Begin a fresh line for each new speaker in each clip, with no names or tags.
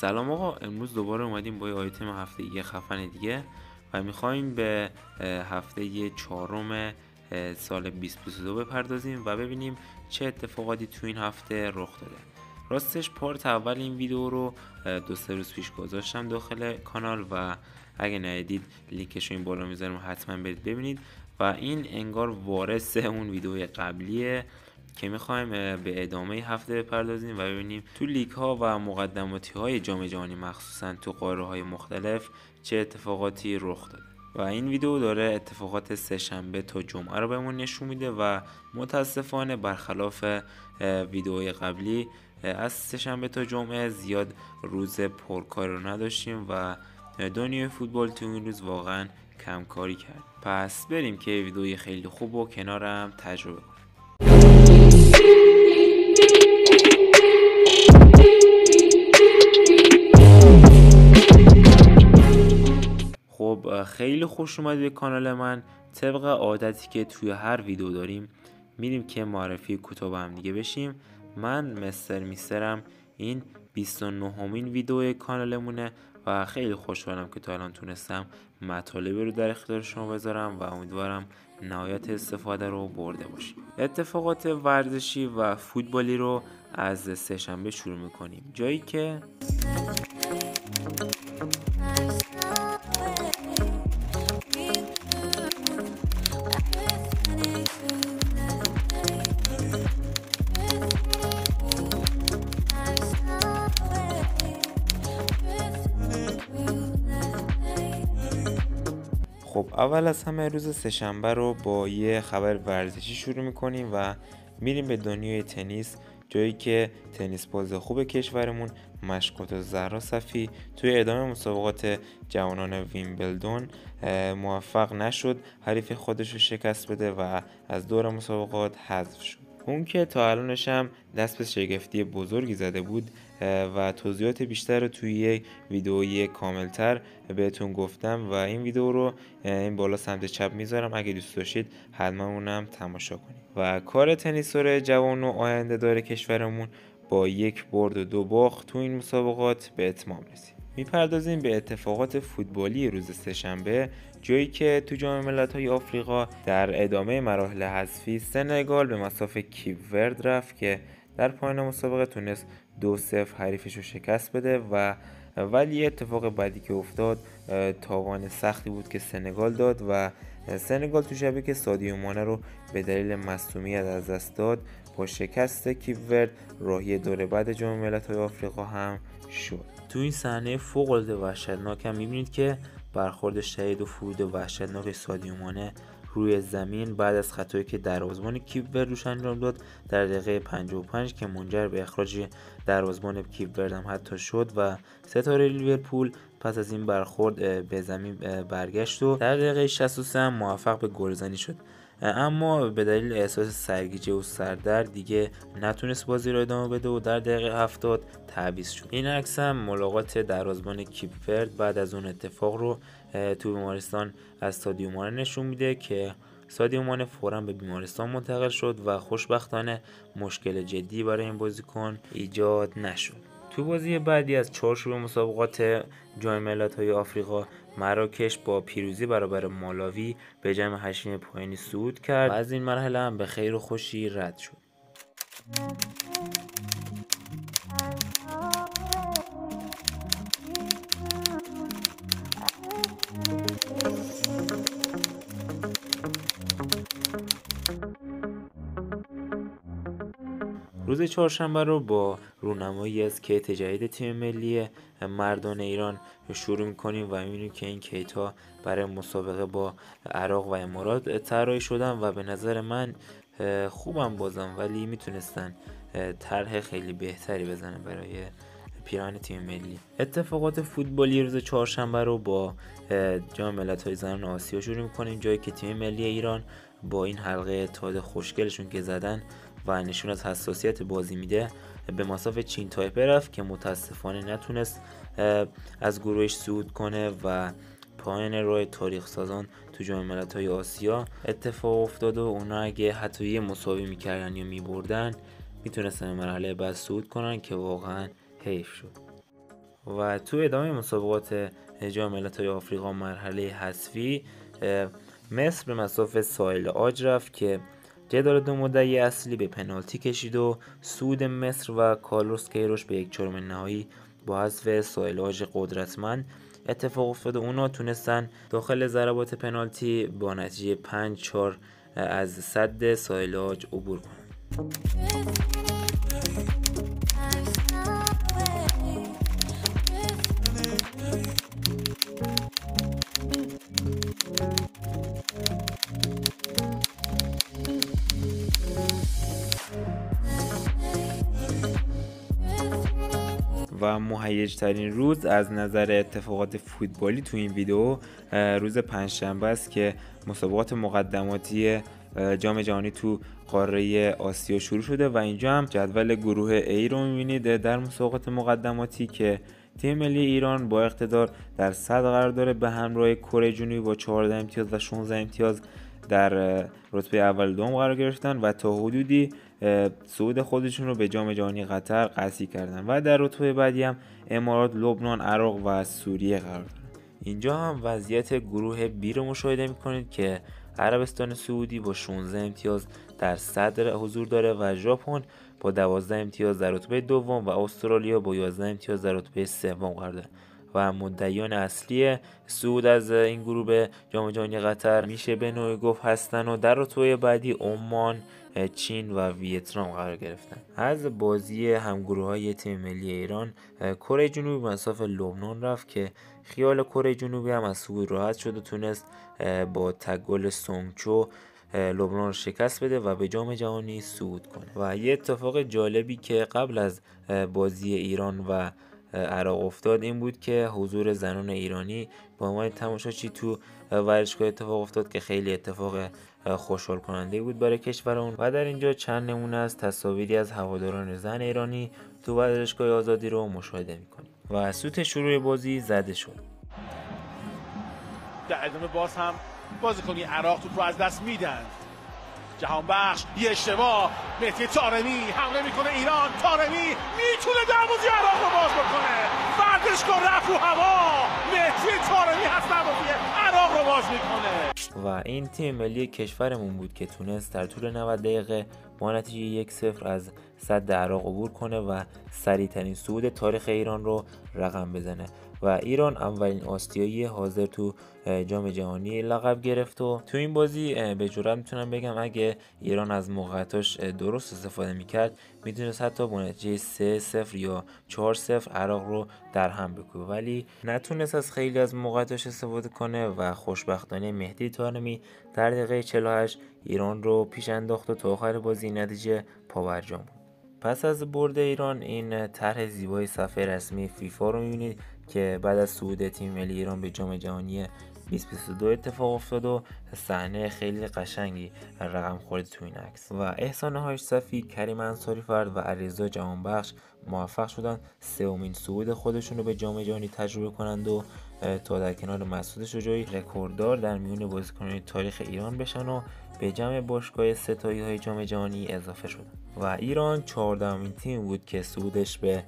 سلام آقا، امروز دوباره اومدیم با یه آیتم هفتگی خفن دیگه و میخوایم به هفته چهارم سال 2022 بپردازیم و ببینیم چه اتفاقاتی تو این هفته رخ داده. راستش پارت اول این ویدیو رو 2-3 روز پیش گذاشتم داخل کانال و اگه ندیدید لینکش رو این بالا میذارم، حتما برید ببینید. و این انگار وارث اون ویدیو قبلیه که میخوایم به ادامه هفته بپردازیم و ببینیم تو لیگ ها و مقدماتی های جام جهانی مخصوصا تو قاره های مختلف چه اتفاقاتی رخ داده. و این ویدیو داره اتفاقات سه‌شنبه تا جمعه رو بهمون نشون میده و متاسفانه برخلاف ویدیوهای قبلی از سه‌شنبه تا جمعه زیاد روز پرکاری رو نداشتیم و دنیای فوتبال تو این روز واقعا کم کاری کرد. پس بریم که ویدیوی خیلی خوب و کنارم تجربه کنیم. خب خیلی خوش اومدید به کانال من. طبق عادتی که توی هر ویدیو داریم میریم که معرفی کوتاه با هم دیگه بشیم. من مستر میسترم، این 29مین ویدیو کانالمونه و خیلی خوشحالم که تا الان تونستم مطالبی رو در اختیار شما بذارم و امیدوارم نهایت استفاده رو برده باشیم. اتفاقات ورزشی و فوتبالی رو از سه‌شنبه شروع میکنیم، جایی که خب اول از همه روز سه‌شنبه رو با یه خبر ورزشی شروع میکنیم و میریم به دنیای تنیس، جایی که تنیس باز خوب کشورمون مشکوت زهرا صفی توی ادامه مسابقات جوانان ویمبلدون موفق نشد حریف خودش رو شکست بده و از دور مسابقات حذف شد. اون که تا الانش هم دست به شگفتی بزرگی زده بود و توضیحات بیشتر رو توی یک ویدئویی کاملتر بهتون گفتم و این ویدیو رو این بالا سمت چپ میذارم، اگه دوست داشتید حتما اونم تماشا کنید. و کار تنیسور جوان و آینده دار کشورمون با 1 برد و 2 باخت تو این مسابقات به اتمام رسید. میپردازیم به اتفاقات فوتبالی روز سه‌شنبه، جایی که تو جام ملت‌های آفریقا در ادامه مراحل حذفی سنگال به مصاف کیپ ورد رفت که در پایان مسابقه تونست 2-0 حریفش رو شکست بده و ولی اتفاق بعدی که افتاد تاوان سختی بود که سنگال داد و سنگال تو شبی که سادیو مانه رو به دلیل مصدومیت از دست داد با شکست کیپ ورد راهی دور بعد جام ملت‌های آفریقا هم شد. تو این صحنه فوق‌العاده وحشتناک هم می‌بینید که برخورد شدید و فرود وحشتناک سادیو مانه روی زمین بعد از خطایی که دروازه‌بان کیپ ورد روش انجام داد در دقیقه 55 که منجر به اخراج دروازه‌بان کیپ ورد هم حتی شد و ستاره لیورپول پس از این برخورد به زمین برگشت و در دقیقه 63 هم موفق به گلزنی شد، اما به دلیل احساس سرگیجه و سردرد دیگه نتونست بازی رو ادامه بده و در دقیقه 70 تعویض شد. این عکس هم ملاقات دروازه‌بان کیپ ورد بعد از اون اتفاق رو تو بیمارستان از سادیو مانه نشون میده که سادیو مانه فوراً به بیمارستان منتقل شد و خوشبختانه مشکل جدی برای این بازیکن ایجاد نشد. تو بازی بعدی از چهارشنبه مسابقات جام ملت‌های آفریقا، مراکش با پیروزی برابر مالاوی به جمع 8 پوینتی صعود کرد و از این مرحله هم به خیر و خوشی رد شد. روز چهارشنبه رو با رونمایی از کیت جدید تیم ملی مردان ایران شروع می‌کنیم و می‌بینیم که این کیت‌ها برای مسابقه با عراق و امارات طراحی شدن و به نظر من خوبم بازم، ولی میتونستن طرح خیلی بهتری بزنن برای پیراهن تیم ملی. اتفاقات فوتبالی روز چهارشنبه رو با جام ملت‌های زنان آسیا شروع می‌کنیم، جایی که تیم ملی ایران با این حلقه تاد خوشگلشون که زدن و نشون از حساسیت بازی میده به مصاف چین تایپه رفت که متاسفانه نتونست از گروهش صعود کنه و پایان راه تاریخ سازان تو جام ملت‌های آسیا اتفاق افتاد و اونا اگه حتی یه مساوی میکردن یا میبردن میتونستن مرحله بعد صعود کنن که واقعا حیف شد. و تو ادامه مسابقات جام ملت‌های آفریقا مرحله حذفی، مصر به مصاف ساحل عاج رفت که جدال دو مدعی اصلی به پنالتی کشید و صعود مصر و کارلوس کیروش به 1/4 نهایی با حذف ساحل عاج قدرتمند اتفاق افتاد و اونا تونستن داخل ضربات پنالتی با نتیجه 5-4 از سد ساحل عاج عبور کنند. و مهیج‌ترین روز از نظر اتفاقات فوتبالی تو این ویدیو روز پنجشنبه است که مسابقات مقدماتی جام جهانی تو قاره آسیا شروع شده و اینجا هم جدول گروه A رو می‌بینید در مسابقات مقدماتی که تیم ملی ایران با اقتدار در صدر قرار داره به همراه کره جنوبی با 14 امتیاز و 16 امتیاز در رتبه اول دوم قرار گرفتن و تا حدودی صعود خودشون رو به جام جهانی قطر قطعی کردن و در رتبه بعدی هم امارات، لبنان، عراق و سوریه قرار دارن. اینجا هم وضعیت گروه B رو مشاهده میکنید که عربستان سعودی با 16 امتیاز در صدر حضور داره و ژاپن با 12 امتیاز در رتبه دوم و استرالیا با 11 امتیاز در رتبه سوم قرار داره و مدعیان اصلی صعود از این گروه به جام جهانی قطر میشه به نوعی گفت هستن و در رتبه بعدی عمان، چین و ویتنام قرار گرفتن. از بازی همگروه‌های تیم ملی ایران، کره جنوبی به مصاف لبنان رفت که خیال کره جنوبی هم از صعود راحت شد و تونست با تک گل سونگچو لبنان رو شکست بده و به جام جهانی صعود کنه. و یه اتفاق جالبی که قبل از بازی ایران و عراق افتاد این بود که حضور زنان ایرانی با عنوان تماشاچی تو ورزشگاه اتفاق افتاد که خیلی اتفاق خوشحال کننده بود برای کشورمون و در اینجا چند نمونه از تصاویری از هواداران زن ایرانی تو ورزشگاه آزادی رو مشاهده می‌کنیم و سوت شروع بازی زده شد.
در ادامه باز هم بازیکنی عراق توپ رو از دست میدن. جهانبخش یه اشتباه، مهدی طارمی حمله میکنه ایران، طارمی میتونه دروازه عراق رو باز بکنه، ورزشگاه رفت رو هوا، مهدی طارمی هست دروازه عراق رو باز میکنه.
و این تیم ملی کشورمون بود که تونست در طول 90 دقیقه با نتیجه 1-0 از سد عراق عبور کنه و سریع‌ترین صعود تاریخ ایران رو رقم بزنه و ایران اولین آسیایی حاضر تو جام جهانی لقب گرفت و تو این بازی به جرئت میتونم بگم اگه ایران از موقعیتاش درست استفاده میکرد میتونست حتی با نتیجه 3-0 یا 4-0 عراق رو در هم بکوبه، ولی نتونست از خیلی از موقعیتاش استفاده کنه و خوشبختانه مهدی طارمی در دقیقه 48 ایران رو پیش انداخت و تا آخر بازی نتیجه پابرجا بود. پس از برد ایران این طرح زیبای صفحه رسمی فیفا رو می‌بینید که بعد از صعود تیم ملی ایران به جام جهانی 2022 اتفاق افتاد و صحنه خیلی قشنگی رقم خورد تو این عکس و احسان هاشصفی، کریم انصاری فرد و علیرضا جهانبخش موفق شدن سومین صعود خودشون رو به جام جهانی تجربه کنند و تا در کنار مسعود شجاعی رکورددار در میون بازیکنان تاریخ ایران بشن و به جمع باشگاه ستایی‌های جام جهانی اضافه شدن و ایران 14مین تیم بود که صعودش به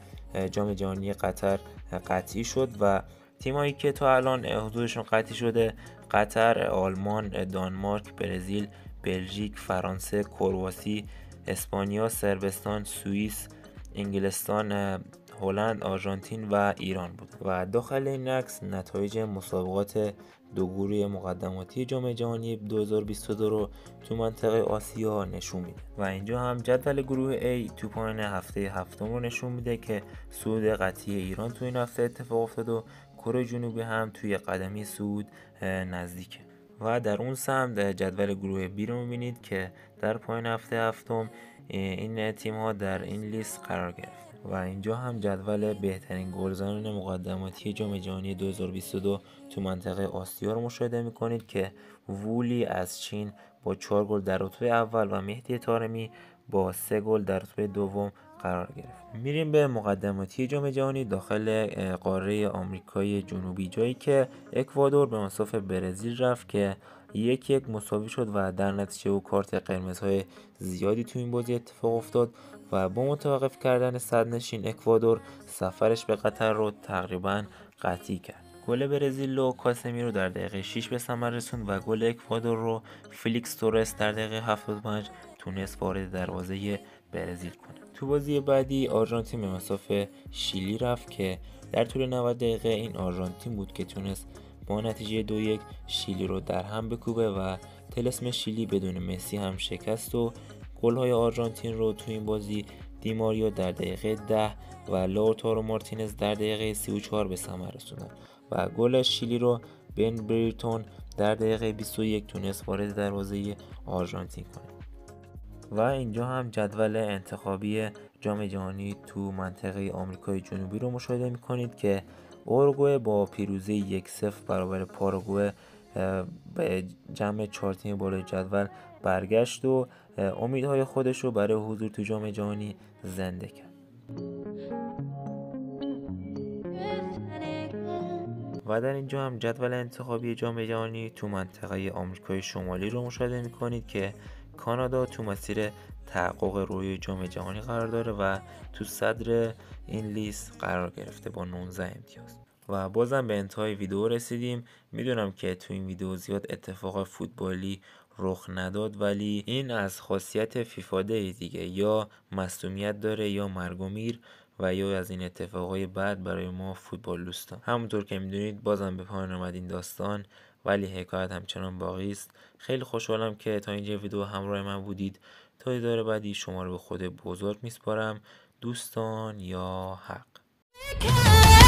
جام جهانی قطر قطعی شد و تیمایی که تا الان حضورشون قطعی شده قطر، آلمان، دانمارک، برزیل، بلژیک، فرانسه، کرواسی، اسپانیا، صربستان، سوئیس، انگلستان، هلند، آرژانتین و ایران بود و داخل این عکس نتایج مسابقات دو گروه مقدماتی جام جهانی 2022 رو تو منطقه آسیا نشون میده و اینجا هم جدول گروه A تو پایان هفته هفتم رو نشون میده که صعود قطعی ایران تو این هفته اتفاق افتاد و کره جنوبی هم توی قدمی صعود نزدیکه و در اون سمت جدول گروه B رو میبینید که در پایان هفته هفتم این تیم ها در این لیست قرار گرفت و اینجا هم جدول بهترین گلزنان مقدماتی جام جهانی 2022 تو منطقه آسیا رو مشاهده میکنید که وولی از چین با 4 گل در رتبه اول و مهدی طارمی با 3 گل در رتبه دوم قرار گرفت. میریم به مقدماتی جام جهانی داخل قاره آمریکای جنوبی، جایی که اکوادور به مصاف برزیل رفت که 1-1 مساوی شد و در نتیجه و کارت قرمزهای زیادی تو این بازی اتفاق افتاد و با متوقف کردن صدرنشین اکوادور سفرش به قطر رو تقریبا قطعی کرد. گل برزیل رو کاسمیرو در دقیقه 6 به ثمر رسوند و گل اکوادور رو فلیکس تورس در دقیقه 75 تونست وارد دروازه برزیل کنه. تو بازی بعدی آرژانتین به مصاف شیلی رفت که در طول 90 دقیقه این آرژانتین بود که تونست با نتیجه 2-1 شیلی رو در هم بکوبه و طلسم شیلی بدون مسی هم شکست و گل‌های آرژانتین رو تو این بازی دیماریو در دقیقه 10 و لوتارو مارتینز در دقیقه 34 به ثمر رسوندن و گل شیلی رو بن بریتون در دقیقه 21 تونست وارد دروازه آرژانتین کنه. و اینجا هم جدول انتخابی جام جهانی تو منطقه آمریکای جنوبی رو مشاهده می‌کنید که اوروگوئه با پیروزی 1-0 برابر پاراگوئه به جمع 4 تیم بالای جدول برگشت و امیدهای خودش رو برای حضور تو جام جهانی زنده کرد. و در اینجا هم جدول انتخابی جام جهانی تو منطقه آمریکای شمالی رو مشاهده می‌کنید که کانادا تو مسیر تحقق رویای جام جهانی قرار داره و تو صدر این لیست قرار گرفته با 19 امتیاز. و بازم به انتهای ویدیو رسیدیم. میدونم که تو این ویدیو زیاد اتفاق فوتبالی رخ نداد، ولی این از خاصیت فیفا دیگه، یا مصدومیت داره یا مرگ و میر و یا از این اتفاقای بد برای ما فوتبال دوستان. همونطور که میدونید بازم به پایان اومد این داستان، ولی حکایت همچنان باقی است. خیلی خوشحالم که تا اینجا ویدیو همراه من بودید. تا دیدار بعدی شما رو به خود بزرگ میسپارم. دوستان یا حق.